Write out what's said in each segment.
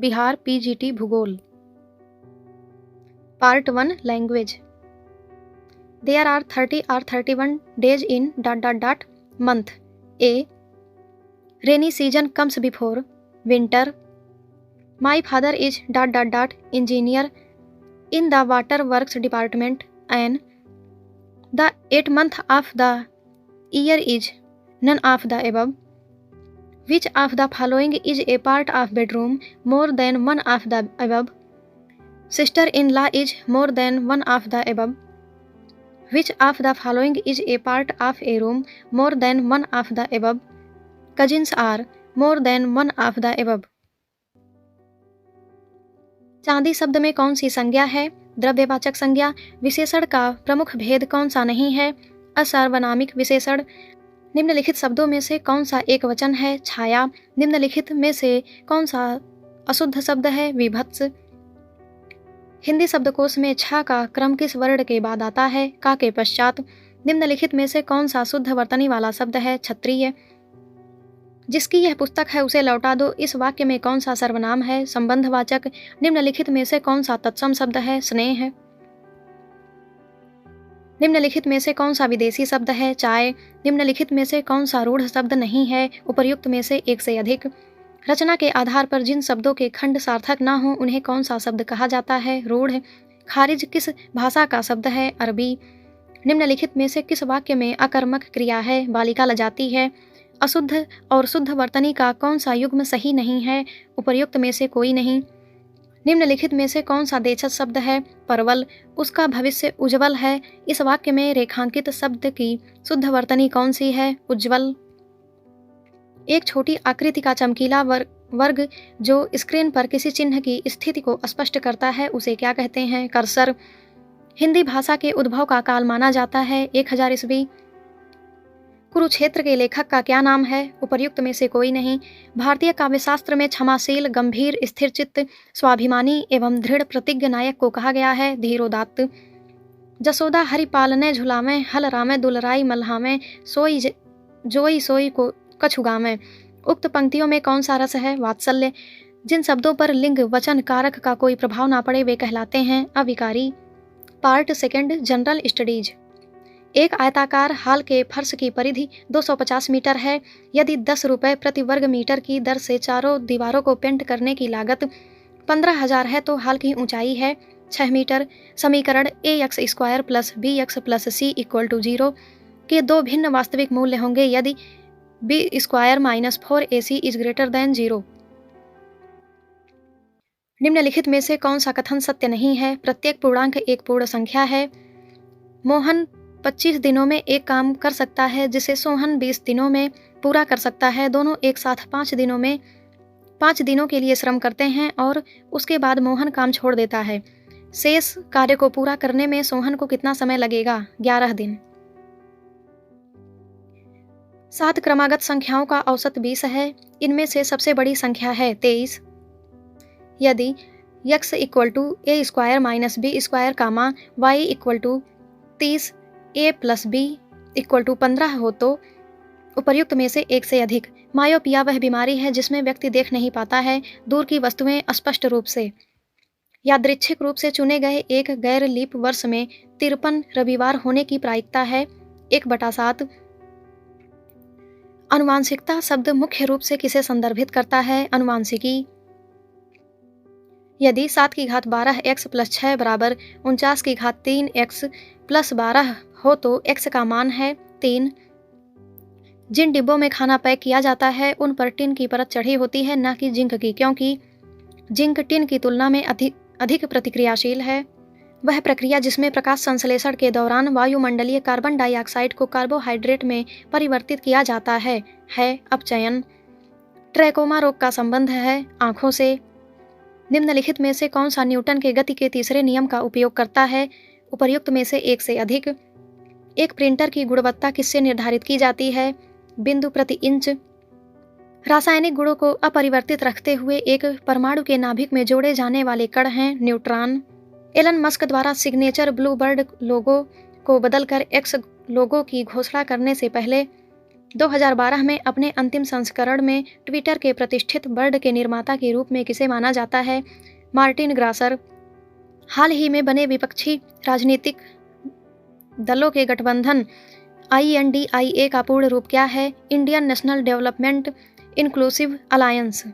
Bihar PGT भूगोल। Part 1 language. There are 30 or 31 days in ... month. A. Rainy season comes before winter. My father is ... engineer in the water works department, and the 8th month of the year is none of the above. Which of the following is a part of bedroom more than one of the above? Sister-in-law is more than one of the above. Which of the following is a part of a room more than one of the above? Cousins are more than one of the above. चांदी शब्द में कौन सी संज्ञा है? द्रव्यवाचक संज्ञा। विशेषण का प्रमुख भेद कौन सा नहीं है? असार्वनामिक विशेषण। निम्नलिखित शब्दों में से कौन सा एक वचन है? छाया। निम्नलिखित में से कौन सा अशुद्ध शब्द है? विभत्स। हिंदी शब्दकोश में छ का क्रम किस वर्ण के बाद आता है? का के पश्चात। निम्नलिखित में से कौन सा शुद्ध वर्तनी वाला शब्द है? क्षत्रिय। जिसकी यह पुस्तक है उसे लौटा दो। इस वाक्य में कौन सा सर्वनाम है? संबंधवाचक। निम्नलिखित में से कौन सा तत्सम शब्द है? स्नेह। निम्नलिखित में से कौन सा विदेशी शब्द है? चाय। निम्नलिखित में से कौन सा रूढ़ शब्द नहीं है? उपर्युक्त में से एक से अधिक। रचना के आधार पर जिन शब्दों के खंड सार्थक न हो उन्हें कौन सा शब्द कहा जाता है? रूढ़। खारिज किस भाषा का शब्द है? अरबी। निम्नलिखित में से किस वाक्य में अकर्मक क्रिया है? बालिका लजाती है। अशुद्ध और शुद्ध वर्तनी का कौन सा युग्म सही नहीं है? उपर्युक्त में से कोई नहीं। निम्नलिखित में से कौन सा देशज शब्द है? परवल। उसका भविष्य उज्ज्वल है। इस वाक्य में रेखांकित शब्द की शुद्ध वर्तनी कौन सी है? उज्ज्वल। एक छोटी आकृति का चमकीला वर्ग जो स्क्रीन पर किसी चिन्ह की स्थिति को स्पष्ट करता है उसे क्या कहते हैं? कर्सर। हिंदी भाषा के उद्भव का काल माना जाता है 1000 ईस्वी। कुरुक्षेत्र के लेखक का क्या नाम है? उपर्युक्त में से कोई नहीं। भारतीय काव्यशास्त्र में क्षमाशील, गंभीर, स्थिरचित्त, स्वाभिमानी एवं दृढ़ प्रतिज्ञ नायक को कहा गया है धीरोदात्त। जसोदा हरि पालने झुलावें, हल रामें दुलराई मल्हामें, जोई सोई को कछुगामें। उक्त पंक्तियों में कौन सा रस है? वात्सल्य। जिन शब्दों पर लिंग वचन कारक का कोई प्रभाव ना पड़े वे कहलाते हैं अविकारी। Part 2 general studies. एक आयताकार हाल के फर्श की परिधि 250 मीटर है। यदि 10 रुपये प्रति वर्ग मीटर की दर से चारों दीवारों को पेंट करने की लागत 15,000 है तो हाल की ऊंचाई है 6 मीटर। समीकरण ax² + bx + c = 0 के दो भिन्न वास्तविक मूल्य होंगे यदि b² - 4ac > 0। निम्नलिखित में से कौन सा कथन सत्य नहीं है? प्रत्येक पूर्णांक एक पूर्ण संख्या है। मोहन 25 दिनों में एक काम कर सकता है जिसे सोहन 20 दिनों में पूरा कर सकता है। दोनों एक साथ 5 दिनों के लिए श्रम करते हैं और उसके बाद मोहन काम छोड़ देता है। शेष कार्य को पूरा करने में सोहन को कितना समय लगेगा? 11 दिन। 7 क्रमागत संख्याओं का औसत 20 है। इनमें से सबसे बड़ी संख्या है 23। यदि x = a² - b² y = 30 a + b = 15 हो तो उपर्युक्त में से एक से अधिक। मायोपिया वह बीमारी है जिसमें व्यक्ति देख नहीं पाता है दूर की वस्तुएं स्पष्ट रूप से। यादृच्छिक रूप से चुने गए एक गैर लीप वर्ष में 53 रविवार होने की प्रायिकता है 1/7। अनुवांशिकता शब्द मुख्य रूप से किसे संदर्भित करता है? अनुवांशिकी। यदि 7⁻12 x + 6 = 49⁻3 x + 12 हो तो x का मान है 3। जिन डिब्बों में खाना पैक किया जाता है उन पर टिन की परत चढ़ी होती है न कि जिंक की, क्योंकि जिंक टिन की तुलना में अधिक प्रतिक्रियाशील है। वह प्रक्रिया जिसमें प्रकाश संश्लेषण के दौरान वायुमंडलीय कार्बन डाइऑक्साइड को कार्बोहाइड्रेट में परिवर्तित किया जाता है अपचयन। ट्रैकोमा रोग का संबंध है आँखों से। निम्नलिखित में से कौन सा न्यूटन के गति के तीसरे नियम का उपयोग करता है? उपर्युक्त में से एक से अधिक। एक प्रिंटर की गुणवत्ता किससे निर्धारित की जाती है? बिंदु प्रति इंच। रासायनिक गुणों को अपरिवर्तित रखते हुए एक परमाणु के नाभिक में जोड़े जाने वाले कण हैं न्यूट्रॉन। एलन मस्क द्वारा सिग्नेचर ब्लूबर्ड लोगो को बदलकर एक्स लोगो की घोषणा करने से पहले 2012 में अपने अंतिम संस्करण में ट्विटर के प्रतिष्ठित बर्ड के निर्माता के रूप में किसे माना जाता है? मार्टिन ग्रासर। हाल ही में बने विपक्षी राजनीतिक दलों के गठबंधन INDIA का पूर्ण रूप क्या है? Indian national development inclusive alliance.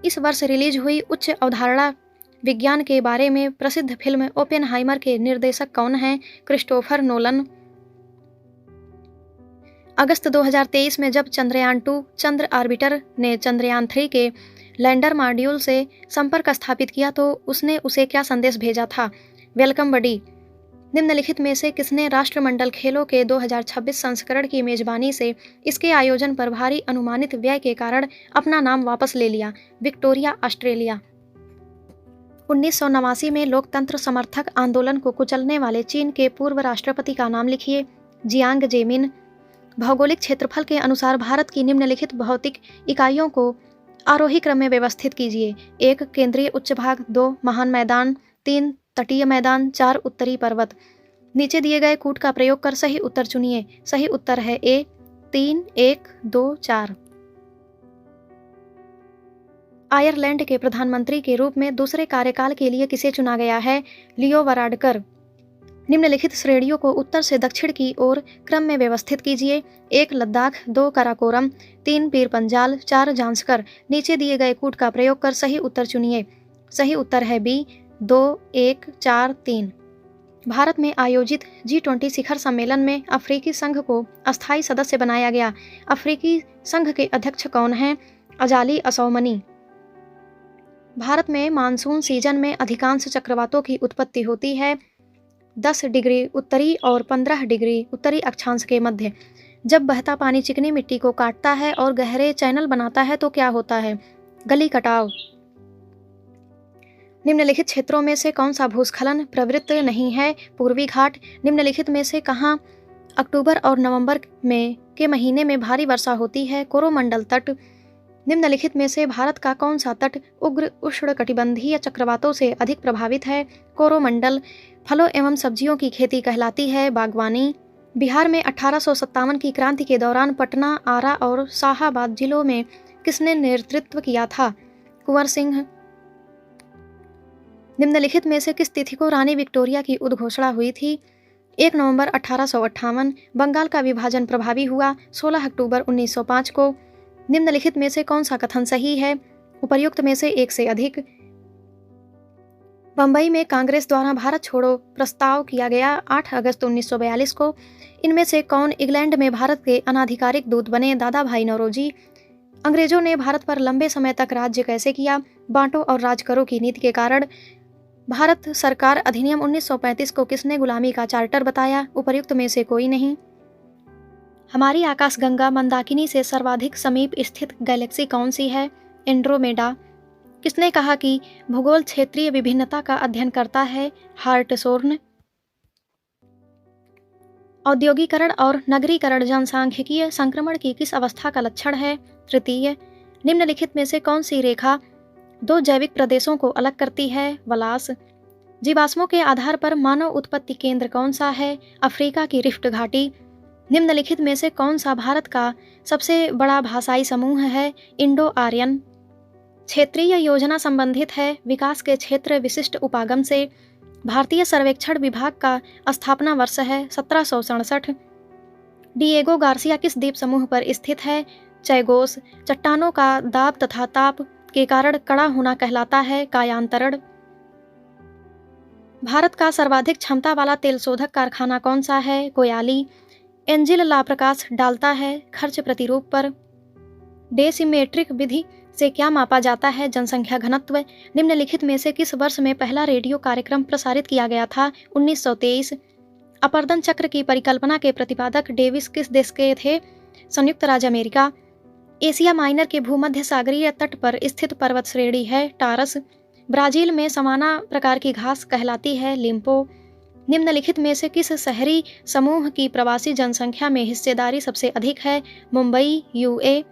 इस वर्ष रिलीज हुई उच्च अवधारणा विज्ञान के बारे में प्रसिद्ध फिल्म ओपेनहाइमर के निर्देशक कौन हैं? Christopher Nolan. अगस्त 2023 में जब चंद्रयान-2 चंद्र ऑर्बिटर ने चंद्रयान-3 के लैंडर मॉड्यूल से संपर्क स्थापित किया तो उसने उसे क्या संदेश भेजा था? वेलकम बडी। निम्नलिखित में से किसने राष्ट्रमंडल खेलों के 2026 संस्करण की मेजबानी से इसके आयोजन पर भारी अनुमानित व्यय के कारण अपना नाम वापस ले लिया? Victoria, Australia. 1989 में लोकतंत्र समर्थक आंदोलन को कुचलने वाले चीन के पूर्व राष्ट्रपति का नाम लिखिए। जियांग जेमिन। भौगोलिक क्षेत्रफल के अनुसार भारत की निम्नलिखित भौतिक इकाइयों को आरोही क्रम में व्यवस्थित कीजिए। 1 केंद्रीय उच्च भाग, 2 महान मैदान, 3 तटीय मैदान, 4 उत्तरी पर्वत। नीचे दिए गए कूट का प्रयोग कर सही उत्तर चुनिए। सही उत्तर है A 3 1 2 4। आयरलैंड के प्रधानमंत्री के रूप में दूसरे कार्यकाल के लिए किसे चुना गया है? लियो वराडकर। निम्नलिखित श्रेणियों को उत्तर से दक्षिण की ओर क्रम में व्यवस्थित कीजिए। 1 लद्दाख, 2 काराकोरम, 3 पीर पंजाल, 4 जांस्कर। नीचे दिए गए कूट का प्रयोग कर सही उत्तर चुनिए। सही उत्तर है B 2 1 4 3। भारत में आयोजित G20 शिखर सम्मेलन में अफ्रीकी संघ को अस्थायी सदस्य बनाया गया। अफ्रीकी संघ के अध्यक्ष कौन हैं? Azali Assoumani. भारत में मानसून सीजन में अधिकांश चक्रवातों की उत्पत्ति होती है 10 डिग्री उत्तरी और 15 डिग्री उत्तरी अक्षांश के मध्य। जब बहता पानी चिकनी मिट्टी को काटता है और गहरे चैनल बनाता है तो क्या होता है? गली कटाव। निम्नलिखित क्षेत्रों में से कौन सा भूस्खलन प्रवृत्त नहीं है? पूर्वी घाट। निम्नलिखित में से कहाँ अक्टूबर और नवंबर में के महीने में भारी वर्षा होती है? कोरोमंडल तट। निम्नलिखित में से भारत का कौन सा तट उग्र उष्णकटिबंधीय चक्रवातों से अधिक प्रभावित है? कोरोमंडल। फलों एवं सब्जियों की खेती कहलाती है बागवानी। बिहार में 1857 की क्रांति के दौरान पटना, आरा और शाहाबाद जिलों में किसने नेतृत्व किया था? कुंवर सिंह। निम्नलिखित में से किस तिथि को रानी विक्टोरिया की उद्घोषणा हुई थी? 1 नवंबर 1858। बंगाल का विभाजन प्रभावी हुआ 16 अक्टूबर 1905 को। निम्नलिखित में से कौन सा कथन सही है? उपर्युक्त में से एक से अधिक। बंबई में कांग्रेस द्वारा भारत छोड़ो प्रस्ताव किया गया 8 अगस्त 1942 को। इनमें से कौन इंग्लैंड में भारत के अनाधिकारिक दूत बने? दादा भाई नौरोजी। अंग्रेजों ने भारत पर लंबे समय तक राज्य कैसे किया? बांटो और राज करो की नीति के कारण। भारत सरकार अधिनियम 1935 को किसने गुलामी का चार्टर बताया? उपर्युक्त में से कोई नहीं। हमारी आकाशगंगा मंदाकिनी से सर्वाधिक समीप स्थित गैलेक्सी कौन सी है? एंड्रोमेडा। किसने कहा कि भूगोल क्षेत्रीय विभिन्नता का अध्ययन करता है? हार्टशोर्न। औद्योगिकरण और नगरीकरण जनसांख्यिकीय संक्रमण की किस अवस्था का लक्षण है? तृतीय। निम्नलिखित में से कौन सी रेखा 2 जैविक प्रदेशों को अलग करती है? वलास। जीवाश्मों के आधार पर मानव उत्पत्ति केंद्र कौन सा है? अफ्रीका की रिफ्ट घाटी। निम्नलिखित में से कौन सा भारत का सबसे बड़ा भाषाई समूह है? Indo Aryan. क्षेत्रीय योजना संबंधित है विकास के क्षेत्र विशिष्ट उपागम से। भारतीय सर्वेक्षण विभाग का स्थापना वर्ष है 1767। डिएगो गार्सिया किस द्वीप समूह पर स्थित है? चैगोस। चट्टानों का दाब तथा ताप के कारण कड़ा होना कहलाता है कायांतरण। भारत का सर्वाधिक क्षमता वाला तेल शोधक कारखाना कौन सा है? कोयाली। एंजिल लाप्रकाश डालता है खर्च प्रतिरूप पर। डेसिमेट्रिक विधि से क्या मापा जाता है? जनसंख्या घनत्व। निम्नलिखित में से किस वर्ष में पहला रेडियो कार्यक्रम प्रसारित किया गया था? 1923। अपर्दन चक्र की परिकल्पना के प्रतिपादक डेविस किस देश के थे? संयुक्त राज्य अमेरिका। एशिया माइनर के भूमध्य सागरीय तट पर स्थित पर्वत श्रेणी है टारस। ब्राजील में समाना प्रकार की घास कहलाती है लिम्पो। निम्नलिखित में से किस शहरी समूह की प्रवासी जनसंख्या में हिस्सेदारी सबसे अधिक है? मुंबई, यूए।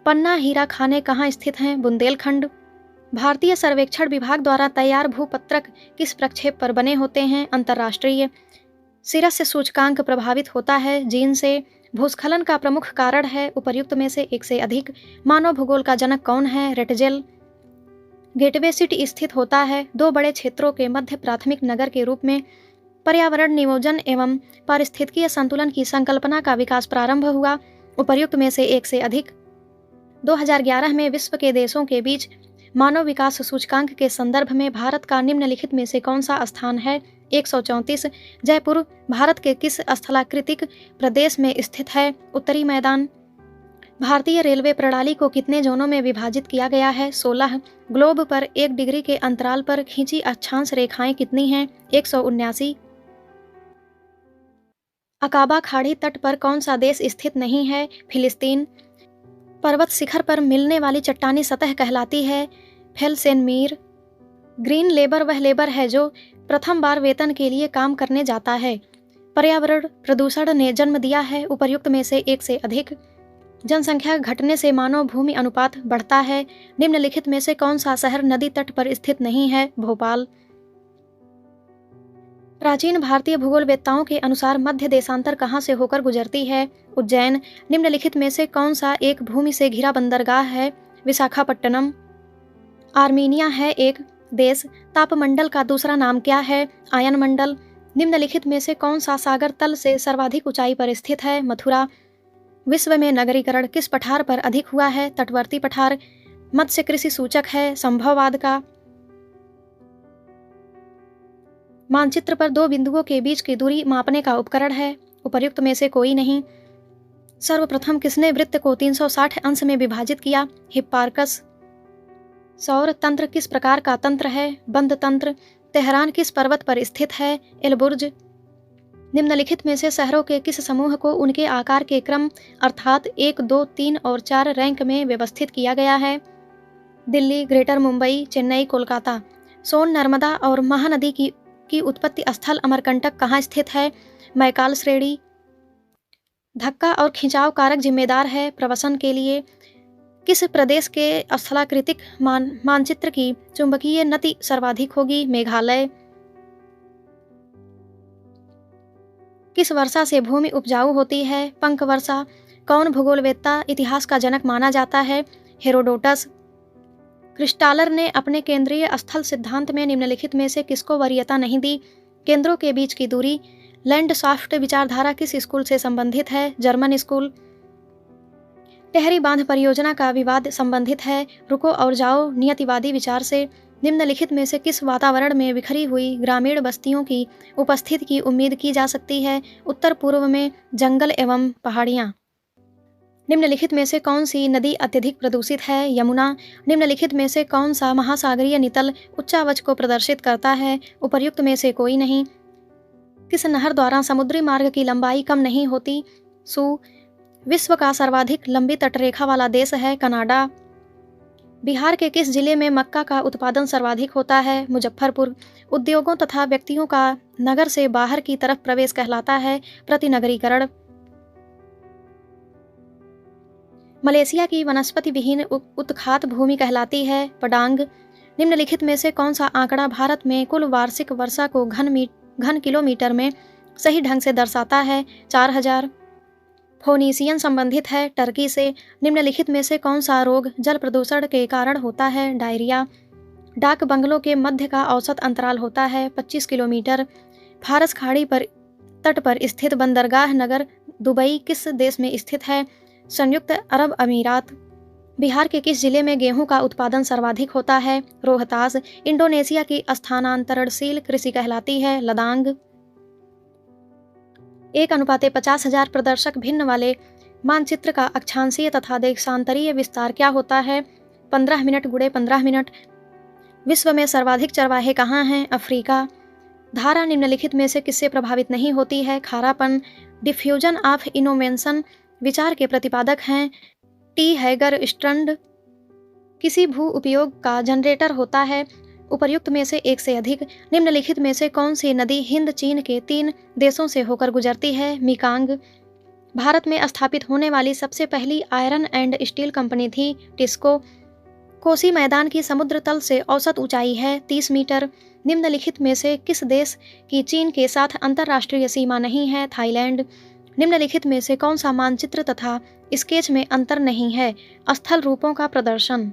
पन्ना हीरा खाने कहाँ स्थित हैं? बुंदेलखंड। भारतीय सर्वेक्षण विभाग द्वारा तैयार भूपत्रक किस प्रक्षेप पर बने होते हैं? अंतर्राष्ट्रीय। शिरस्य सूचकांक प्रभावित होता है जीन से। भूस्खलन का प्रमुख कारण है, उपर्युक्त में से एक से अधिक। मानव भूगोल का जनक कौन है? रेटजेल। गेटवे सिटी स्थित होता है। दो बड़े क्षेत्रों के मध्य प्राथमिक नगर के रूप में पर्यावरण नियोजन एवं पारिस्थितिकीय संतुलन की संकल्पना का विकास प्रारंभ हुआ, उपर्युक्त में से एक से अधिक। 2011 में विश्व के देशों के बीच मानव विकास सूचकांक के संदर्भ में भारत का निम्नलिखित में से कौन सा स्थान है? 134। जयपुर भारत के किस स्थलाकृतिक प्रदेश में स्थित है? उत्तरी मैदान। भारतीय रेलवे प्रणाली को कितने जोनों में विभाजित किया गया है? 16। ग्लोब पर 1 डिग्री के अंतराल पर खींची अक्षांश रेखाएं कितनी हैं? 179। अकाबा खाड़ी तट पर कौन सा देश स्थित नहीं है? फिलिस्तीन। पर्वत शिखर पर मिलने वाली चट्टानी सतह कहलाती है फेल्सेनमीर। ग्रीन लेबर वह लेबर है जो प्रथम बार वेतन के लिए काम करने जाता है। पर्यावरण प्रदूषण ने जन्म दिया है, उपर्युक्त में से एक से अधिक। जनसंख्या घटने से मानव भूमि अनुपात बढ़ता है, निम्नलिखित में से कौन सा शहर नदी तट पर स्थित नहीं है? भोपाल। प्राचीन भारतीय भूगोलवेत्ताओं के अनुसार मध्य देशांतर कहाँ से होकर गुजरती है? उज्जैन। निम्नलिखित में से कौन सा एक भूमि से घिरा बंदरगाह है? विशाखापट्टनम। आर्मीनिया है एक देश। तापमंडल का दूसरा नाम क्या है? आयनमंडल। निम्नलिखित में से कौन सा सागर तल से सर्वाधिक ऊंचाई पर स्थित है? मथुरा। विश्व में नगरीकरण किस पठार पर अधिक हुआ है? तटवर्ती पठार। मत्स्य कृषि सूचक है संभववाद का। मानचित्र पर 2 बिंदुओं के बीच की दूरी मापने का उपकरण है, उपर्युक्त में से कोई नहीं। सर्वप्रथम किसने वृत्त को 360 अंश में विभाजित किया? हिप्पारकस। सौर तंत्र किस प्रकार का तंत्र है? बंद तंत्र। तेहरान किस पर्वत पर स्थित है? एलबुर्ज। निम्नलिखित में से शहरों के किस समूह को उनके आकार के क्रम अर्थात 1, 2, 3 और 4 रैंक में व्यवस्थित किया गया है? दिल्ली, ग्रेटर मुंबई, चेन्नई, कोलकाता। सोन, नर्मदा और महानदी की उत्पत्ति स्थल अमरकंटक कहाँ स्थित है? मैकाल श्रेणी। धक्का और खिंचाव कारक जिम्मेदार है प्रवसन के लिए। किस प्रदेश के स्थलाकृतिक मानचित्र की चुंबकीय नति सर्वाधिक होगी? मेघालय। किस वर्षा से भूमि उपजाऊ होती है? पंख वर्षा। कौन भूगोलवेत्ता इतिहास का जनक माना जाता है? हेरोडोटस। क्रिस्टालर ने अपने केंद्रीय स्थल सिद्धांत में निम्नलिखित में से किसको वरीयता नहीं दी? केंद्रों के बीच की दूरी। लैंडसाफ्ट विचारधारा किस स्कूल से संबंधित है? German school. टेहरी बांध परियोजना का विवाद संबंधित है रुको और जाओ नियतिवादी विचार से। निम्नलिखित में से किस वातावरण में बिखरी हुई ग्रामीण बस्तियों की उपस्थिति की उम्मीद की जा सकती है? उत्तर पूर्व में जंगल एवं पहाड़ियाँ। निम्नलिखित में से कौन सी नदी अत्यधिक प्रदूषित है? यमुना। निम्नलिखित में से कौन सा महासागरीय नितल उच्चावच को प्रदर्शित करता है? उपर्युक्त में से कोई नहीं। किस नहर द्वारा समुद्री मार्ग की लंबाई कम नहीं होती? सू। विश्व का सर्वाधिक लंबी तटरेखा वाला देश है कनाडा। बिहार के किस जिले में मक्का का उत्पादन सर्वाधिक होता है? मुजफ्फरपुर। उद्योगों तथा व्यक्तियों का नगर से बाहर की तरफ प्रवेश कहलाता है प्रतिनगरीकरण। मलेशिया की वनस्पति विहीन उत्खात भूमि कहलाती है पडांग। निम्नलिखित में से कौन सा आंकड़ा भारत में कुल वार्षिक वर्षा को घन किलोमीटर में सही ढंग से दर्शाता है? 4000। फोनीसियन संबंधित है टर्की से। निम्नलिखित में से कौन सा रोग जल प्रदूषण के कारण होता है? डायरिया। डाक बंगलों के मध्य का औसत अंतराल होता है 25 किलोमीटर। फारस खाड़ी पर तट पर स्थित बंदरगाह नगर दुबई किस देश में स्थित है? संयुक्त अरब अमीरात। बिहार के किस जिले में गेहूं का उत्पादन सर्वाधिक होता है? रोहतास। इंडोनेशिया की स्थानांतरणशील कृषि कहलाती है लदांग। 1:50,000 प्रदर्शक भिन्न वाले मानचित्र का अक्षांशीय तथा देशांतरीय विस्तार क्या होता है? 15 मिनट × 15 मिनट। विश्व में सर्वाधिक चरवाहे कहाँ हैं? अफ्रीका। धारा निम्नलिखित में से किससे प्रभावित नहीं होती है? खारापन। डिफ्यूजन ऑफ इनोवेशन विचार के प्रतिपादक हैं टी हैगर स्ट्रैंड। किसी भू उपयोग का जनरेटर होता है? उपर्युक्त में से एक से अधिक। निम्नलिखित में से कौन सी नदी हिंद चीन के 3 देशों से होकर गुजरती है? मेकांग। भारत में स्थापित होने वाली सबसे पहली आयरन एंड स्टील कंपनी थी टिस्को। कोसी मैदान की समुद्र तल से औसत ऊंचाई है 30 मीटर। निम्नलिखित में से किस देश की चीन के साथ अंतर्राष्ट्रीय सीमा नहीं है? थाईलैंड। निम्नलिखित में से कौन सा मानचित्र तथा स्केच में अंतर नहीं है? स्थल रूपों का प्रदर्शन।